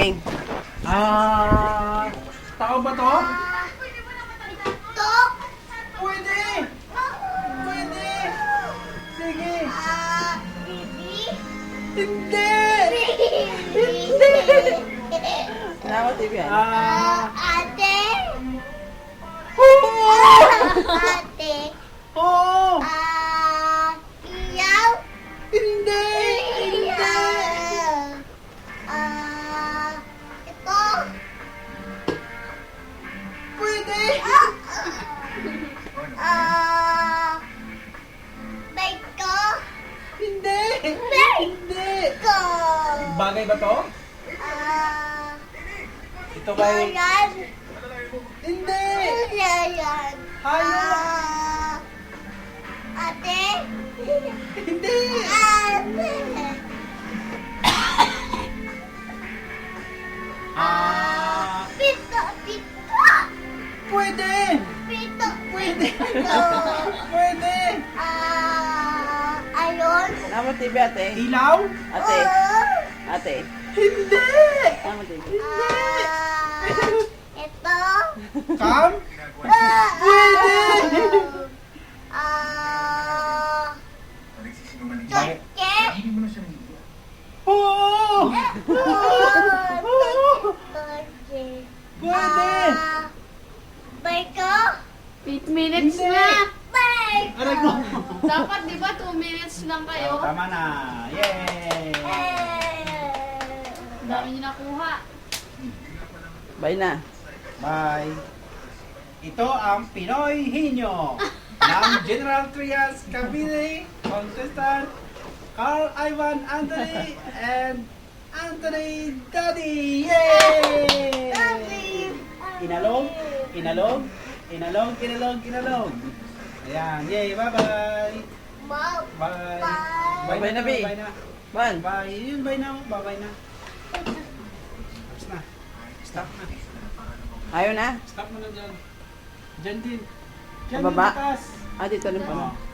Ate. Tao ba to? To. Pwede! Pwede! Sige! Bibi. Hindi! Nawa TV yan. Ate. Oo! Ate. Oo! Iyaw. Hindi! Hindi! Ito. Pwede! Bike ko. Hindi! Hindi! Ko. Bagay ba to? Ito ba yung... Yan. Hindi! Yan. Hayop! Ate. Hindi! Ate. Pito. Pito. Pwede! Pito. Pwede! Pito. Pwede! Ayun. Nawa TV ate. Ilaw? Ate. Ate. Hindi! Nawa TV. Ito. Kam? Pwede! Choke. Oo! Pwede! Biko. 8 minutes Hindi. na. Biko. Aray ko! Dapat di ba 2 minutes lang kayo? Tama na! Yay! Dami niyo nakuha. Bye na. Bye! Ito ang Pinoy Hinyo ng General Trias Cavite contestant Carl Ivan Anthony and Anthony Daddy! Yay! Inalog, inalog, inalog, inalog, inalog. Ayan, yay, bye-bye! Mom. Bye! Bye. Bye na, Bi. Bye na. Ban. Bye. Yun, bye na. Bye-bye na. Tapos na. Stop na. Ayaw na. Stop mo na dyan. Dyan din. Dyan Sa baba? din, taas. Ah, dito rin pala. Oo.